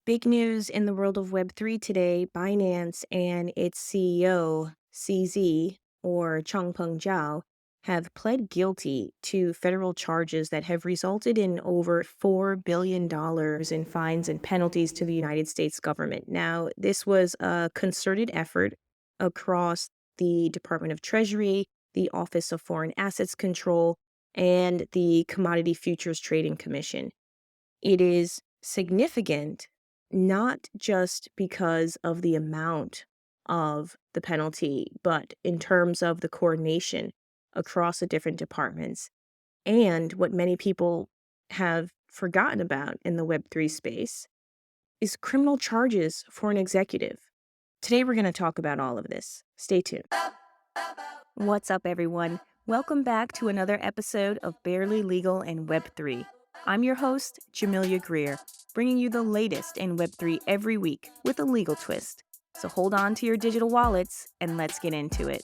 Big news in the world of Web3 today. Binance and its CEO, CZ, or Changpeng Zhao, have pled guilty to federal charges that have resulted in over $4 billion in fines and penalties to the United States government. Now, this was a concerted effort across the Department of Treasury, the Office of Foreign Assets Control, and the Commodity Futures Trading Commission. It is significant not just because of the amount of the penalty, but in terms of the coordination across the different departments and what many people have forgotten about in the Web3 space is criminal charges for an executive. Today, we're going to talk about all of this. Stay tuned. What's up, everyone? Welcome back to another episode of Barely Legal and Web3. I'm your host, Jamelia Greer, bringing you the latest in Web3 every week with a legal twist. So hold on to your digital wallets and let's get into it.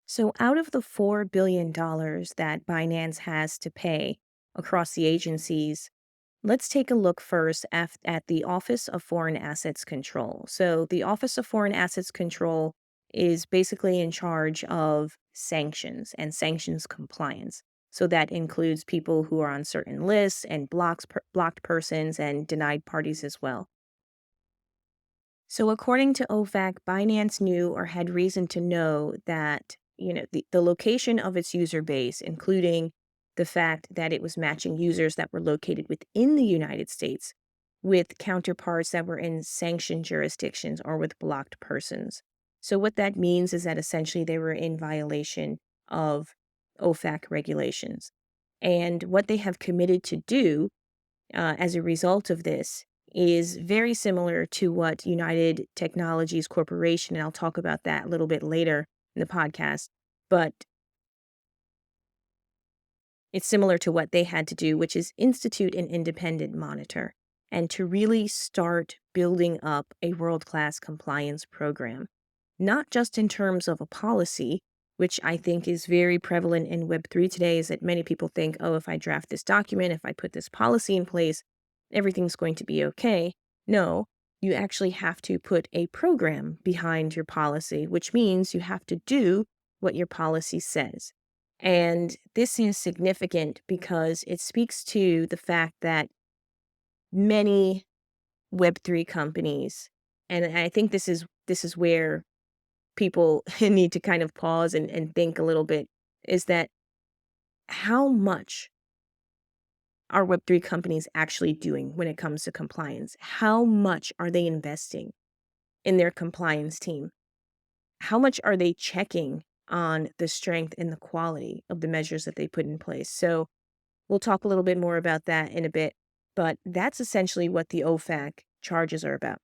So out of the $4 billion that Binance has to pay across the agencies, let's take a look first at the Office of Foreign Assets Control. So the Office of Foreign Assets Control is basically in charge of sanctions and sanctions compliance. So that includes people who are on certain lists and blocked persons and denied parties as well. So according to OFAC, Binance knew or had reason to know that, the location of its user base, including the fact that it was matching users that were located within the United States with counterparts that were in sanctioned jurisdictions or with blocked persons. So what that means is that essentially they were in violation of OFAC regulations. And what they have committed to do as a result of this is very similar to what United Technologies Corporation, and I'll talk about that a little bit later in the podcast, but it's similar to what they had to do, which is institute an independent monitor and to really start building up a world-class compliance program, not just in terms of a policy, which I think is very prevalent in Web3 today, is that many people think, oh, if I draft this document, if I put this policy in place, everything's going to be okay. No, you actually have to put a program behind your policy, which means you have to do what your policy says. And this is significant because it speaks to the fact that many Web3 companies, and I think this is where people need to kind of pause and think a little bit, is that how much are Web3 companies actually doing when it comes to compliance? How much are they investing in their compliance team? How much are they checking on the strength and the quality of the measures that they put in place? So we'll talk a little bit more about that in a bit, but that's essentially what the OFAC charges are about.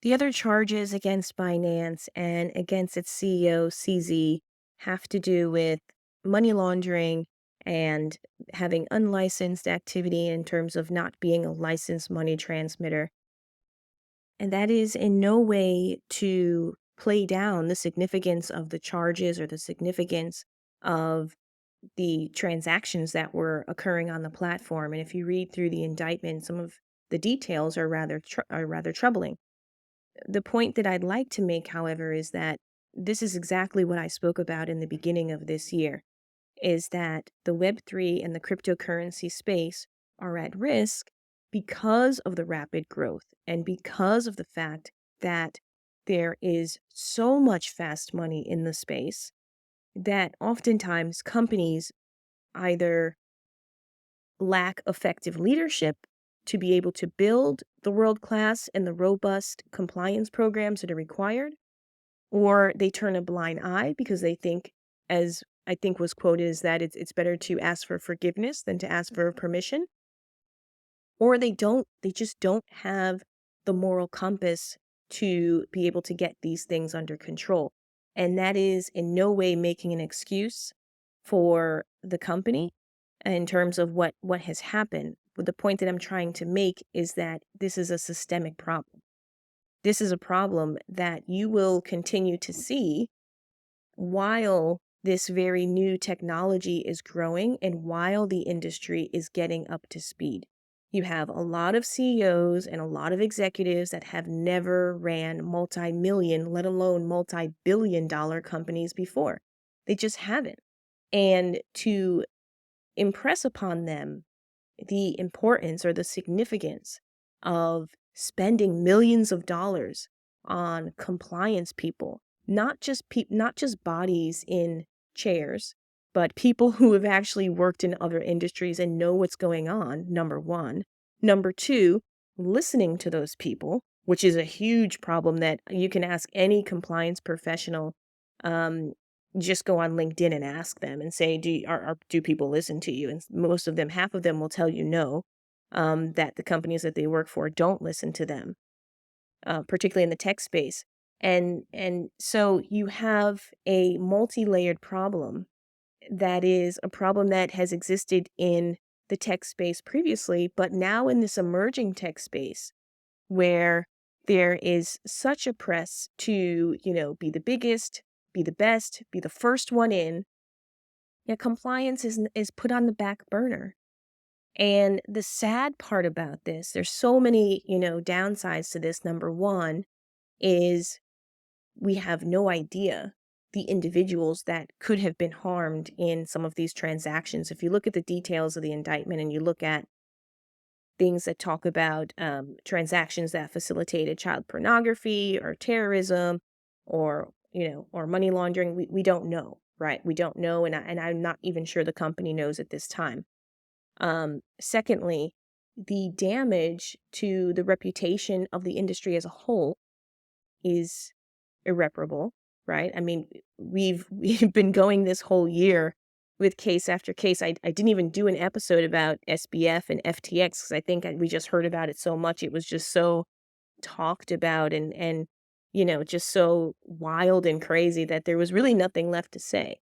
The other charges against Binance and against its CEO, CZ, have to do with money laundering and having unlicensed activity in terms of not being a licensed money transmitter. And that is in no way to play down the significance of the charges or the significance of the transactions that were occurring on the platform. And if you read through the indictment, some of the details are rather troubling. The point that I'd like to make, however, is that this is exactly what I spoke about in the beginning of this year, is that the Web3 and the cryptocurrency space are at risk because of the rapid growth and because of the fact that there is so much fast money in the space that oftentimes companies either lack effective leadership to be able to build the world-class and the robust compliance programs that are required, or they turn a blind eye because they think, as I think was quoted, is that it's better to ask for forgiveness than to ask for permission, or they just don't have the moral compass to be able to get these things under control. And that is in no way making an excuse for the company in terms of what has happened. But the point that I'm trying to make is that this is a systemic problem. This is a problem that you will continue to see while this very new technology is growing and while the industry is getting up to speed. You have a lot of CEOs and a lot of executives that have never ran multi-million, let alone multi-billion dollar companies before. They just haven't. And to impress upon them the importance or the significance of spending millions of dollars on compliance people, not just bodies in chairs, but people who have actually worked in other industries and know what's going on, number one. Number two, listening to those people, which is a huge problem that you can ask any compliance professional. Just go on LinkedIn and ask them and say, do people listen to you? And most of them, half of them will tell you no, that the companies that they work for don't listen to them, particularly in the tech space. And so you have a multi-layered problem that is a problem that has existed in the tech space previously, but now in this emerging tech space where there is such a press to, be the biggest, be the best, be the first one in. Yeah, compliance is put on the back burner. And the sad part about this, there's so many, downsides to this. Number one is we have no idea the individuals that could have been harmed in some of these transactions. If you look at the details of the indictment and you look at things that talk about transactions that facilitated child pornography or terrorism or, or money laundering, we don't know, right? We don't know. And I'm not even sure the company knows at this time. Secondly, the damage to the reputation of the industry as a whole is irreparable, right? I mean, we've been going this whole year with case after case. I didn't even do an episode about SBF and FTX because I think we just heard about it so much. It was just so talked about and just so wild and crazy that there was really nothing left to say.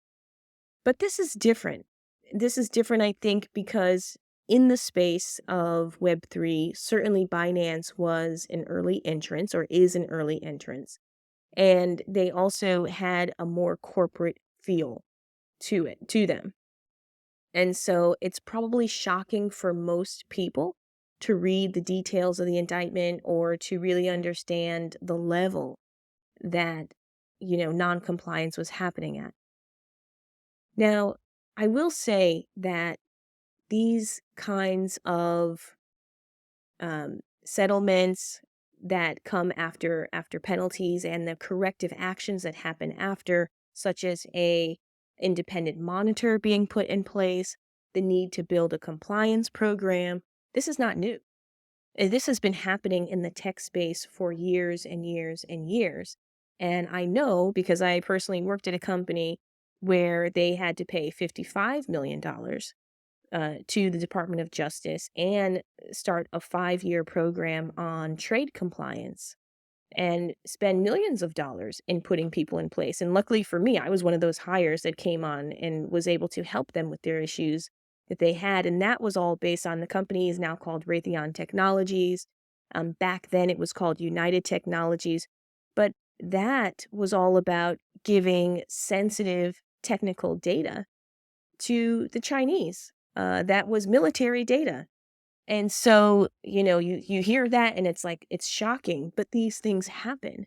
But this is different. This is different, I think, because in the space of Web3, certainly Binance was an early entrance or is an early entrance. And they also had a more corporate feel to them. And so it's probably shocking for most people to read the details of the indictment or to really understand the level that, non-compliance was happening at. Now, I will say that these kinds of settlements that come after penalties and the corrective actions that happen after, such as a independent monitor being put in place, the need to build a compliance program, this is not new. This has been happening in the tech space for years and years and years. And I know because I personally worked at a company where they had to pay $55 million to the Department of Justice and start a 5-year program on trade compliance and spend millions of dollars in putting people in place. And luckily for me, I was one of those hires that came on and was able to help them with their issues that they had. And that was all based on the company is now called Raytheon Technologies. Back then it was called United Technologies. But that was all about giving sensitive technical data to the Chinese. That was military data. And so, you hear that and it's like, it's shocking, but these things happen.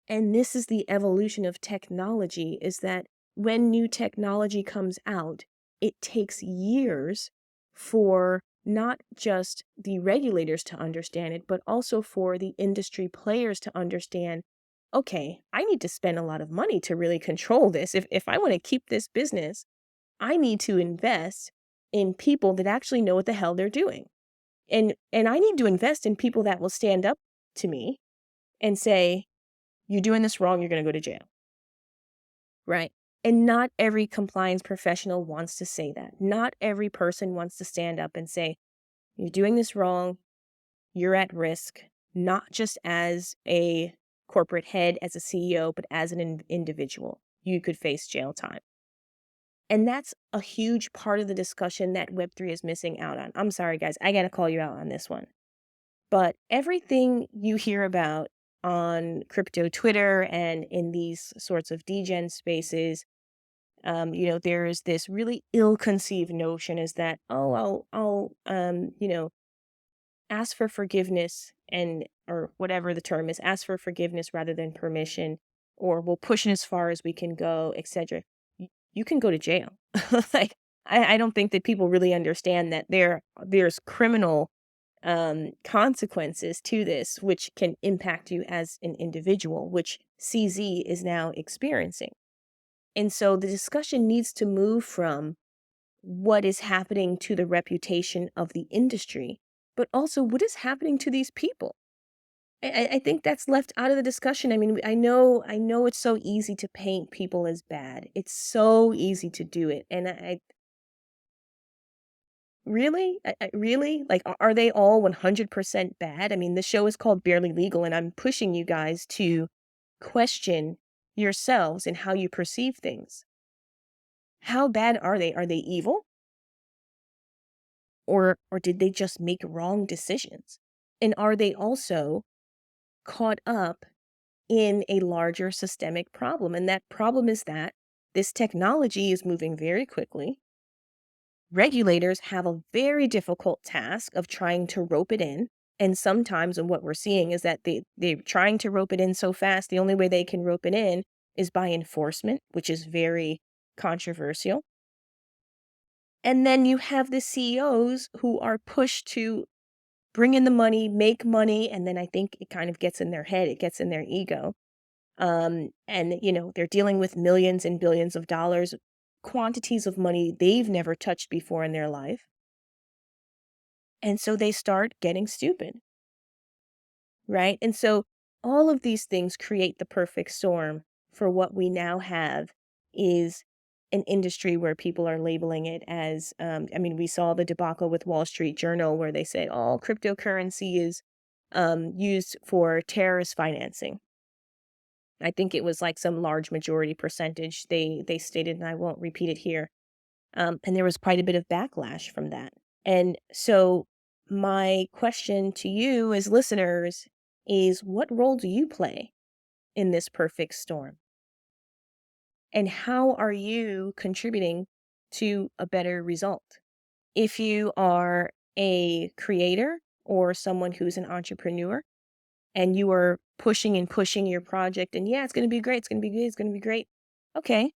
And this is the evolution of technology, is that when new technology comes out, it takes years for not just the regulators to understand it, but also for the industry players to understand, okay, I need to spend a lot of money to really control this. If I want to keep this business, I need to invest in people that actually know what the hell they're doing. And I need to invest in people that will stand up to me and say, you're doing this wrong, you're going to go to jail. Right? And not every compliance professional wants to say that. Not every person wants to stand up and say, you're doing this wrong, you're at risk, not just as a corporate head, as a CEO, but as an individual. You could face jail time. And that's a huge part of the discussion that Web3 is missing out on. I'm sorry, guys. I got to call you out on this one. But everything you hear about on crypto Twitter and in these sorts of degen spaces, There's this really ill-conceived notion is that, oh, ask for forgiveness and or whatever the term is, ask for forgiveness rather than permission, or we'll push it as far as we can go, etc. You can go to jail. Like I don't think that people really understand that there's criminal consequences to this, which can impact you as an individual, which CZ is now experiencing. And so the discussion needs to move from what is happening to the reputation of the industry, but also what is happening to these people. I think that's left out of the discussion. I mean, I know it's so easy to paint people as bad. It's so easy to do it, and I really, really like, are they all 100% bad? I mean, the show is called Barely Legal, and I'm pushing you guys to question yourselves and how you perceive things. How bad are they? Are they evil? Or did they just make wrong decisions? And are they also caught up in a larger systemic problem? And that problem is that this technology is moving very quickly. Regulators have a very difficult task of trying to rope it in. And sometimes, and what we're seeing is that they're trying to rope it in so fast, the only way they can rope it in is by enforcement, which is very controversial. And then you have the CEOs who are pushed to bring in the money, make money, and then I think it kind of gets in their head, it gets in their ego. And they're dealing with millions and billions of dollars, quantities of money they've never touched before in their life. And so they start getting stupid, right? And so all of these things create the perfect storm for what we now have is an industry where people are labeling it as, we saw the debacle with Wall Street Journal where they said all cryptocurrency is used for terrorist financing. I think it was like some large majority percentage they stated, and I won't repeat it here. And there was quite a bit of backlash from that. And so my question to you as listeners is, what role do you play in this perfect storm? And how are you contributing to a better result? If you are a creator or someone who's an entrepreneur and you are pushing and pushing your project and yeah, it's going to be great, it's going to be good, it's going to be great. Okay.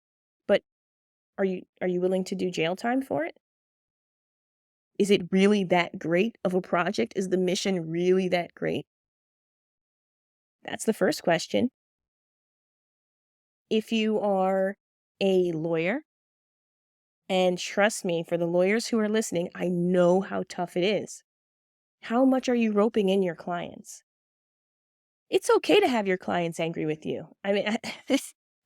But are you willing to do jail time for it? Is it really that great of a project? Is the mission really that great? That's the first question. If you are a lawyer, and trust me, for the lawyers who are listening, I know how tough it is. How much are you roping in your clients? It's okay to have your clients angry with you. I mean,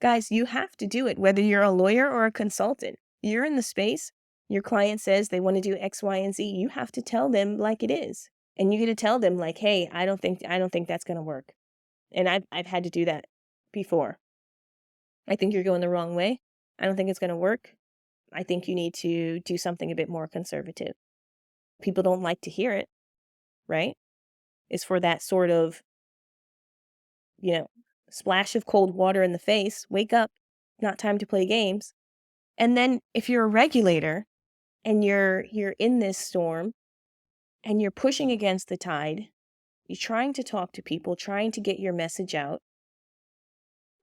guys, you have to do it, whether you're a lawyer or a consultant. You're in the space, your client says they want to do X, Y, and Z. You have to tell them like it is. And you got to tell them like, hey, I don't think that's going to work. And I've had to do that before. I think you're going the wrong way. I don't think it's going to work. I think you need to do something a bit more conservative. People don't like to hear it, right? It's for that sort of, splash of cold water in the face. Wake up, not time to play games. And then if you're a regulator and you're in this storm and you're pushing against the tide, you're trying to talk to people, trying to get your message out,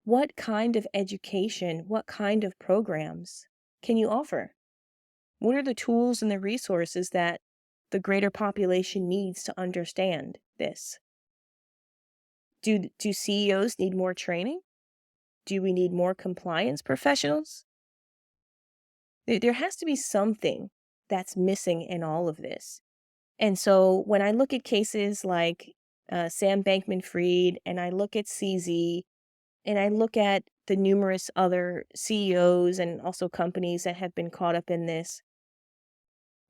what kind of education, what kind of programs can you offer? What are the tools and the resources that the greater population needs to understand this? Do CEOs need more training? Do we need more compliance professionals? There has to be something that's missing in all of this. And so when I look at cases like Sam Bankman-Fried, and I look at CZ, and I look at the numerous other CEOs and also companies that have been caught up in this,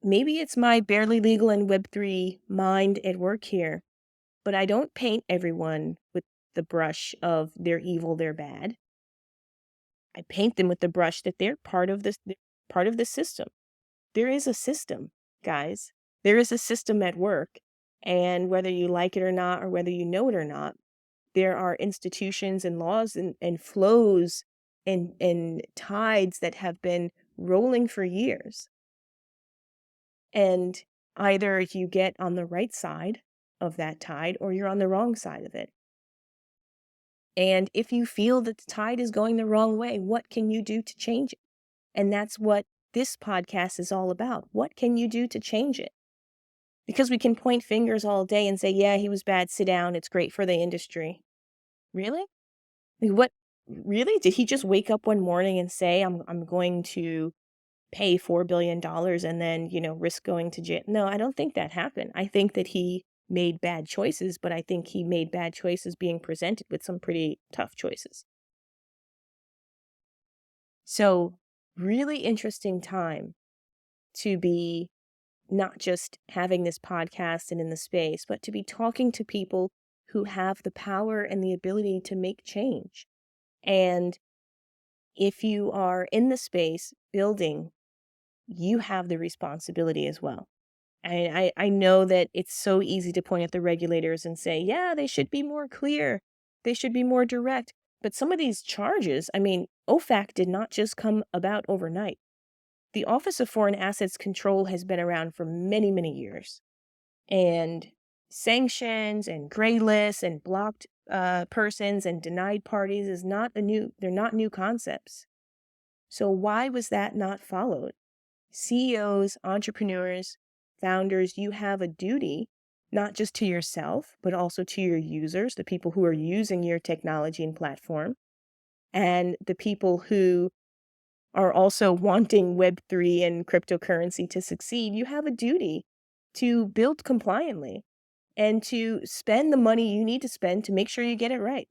maybe it's my barely legal and Web3 mind at work here, but I don't paint everyone with the brush of they're evil, they're bad. I paint them with the brush that they're part of this, part of the system. There is a system, guys. There is a system at work. And whether you like it or not, or whether you know it or not, there are institutions and laws and flows and tides that have been rolling for years. And either you get on the right side of that tide or you're on the wrong side of it. And if you feel that the tide is going the wrong way, what can you do to change it? And that's what this podcast is all about. What can you do to change it? Because we can point fingers all day and say, yeah, he was bad, sit down, it's great for the industry. Really? Like, what? Really? Did he just wake up one morning and say, I'm going to pay $4 billion and then, risk going to jail? No, I don't think that happened. I think that he made bad choices, but I think he made bad choices being presented with some pretty tough choices. So, really interesting time to be not just having this podcast and in the space, but to be talking to people who have the power and the ability to make change. And if you are in the space building, you have the responsibility as well. I know that it's so easy to point at the regulators and say, yeah, they should be more clear. They should be more direct. But some of these charges, OFAC did not just come about overnight. The Office of Foreign Assets Control has been around for many, many years. And sanctions and gray lists and blocked persons and denied parties they're not new concepts. So why was that not followed? CEOs, entrepreneurs, founders, you have a duty, not just to yourself, but also to your users, the people who are using your technology and platform, and the people who are also wanting Web3 and cryptocurrency to succeed. You have a duty to build compliantly and to spend the money you need to spend to make sure you get it right.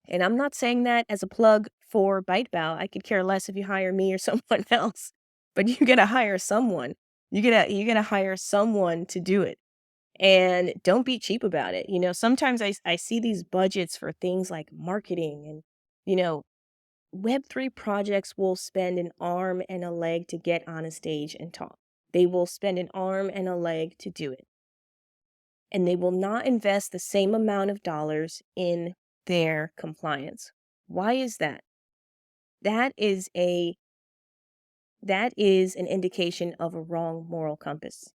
And I'm not saying that as a plug for ByteBow. I could care less if you hire me or someone else, but you gotta hire someone. You gotta hire someone to do it. And don't be cheap about it. Sometimes I see these budgets for things like marketing and, you know, Web3 projects will spend an arm and a leg to get on a stage and talk. They will spend an arm and a leg to do it. And they will not invest the same amount of dollars in their compliance. Why is that? That is a that is an indication of a wrong moral compass.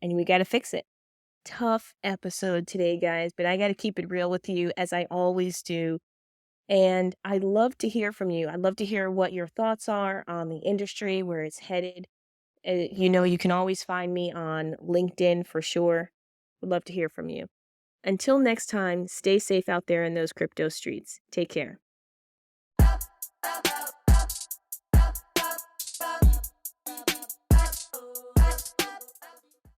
And we got to fix it. Tough episode today, guys, but I got to keep it real with you as I always do. And I'd love to hear from you. I'd love to hear what your thoughts are on the industry, where it's headed. You can always find me on LinkedIn for sure. Would love to hear from you. Until next time, stay safe out there in those crypto streets. Take care.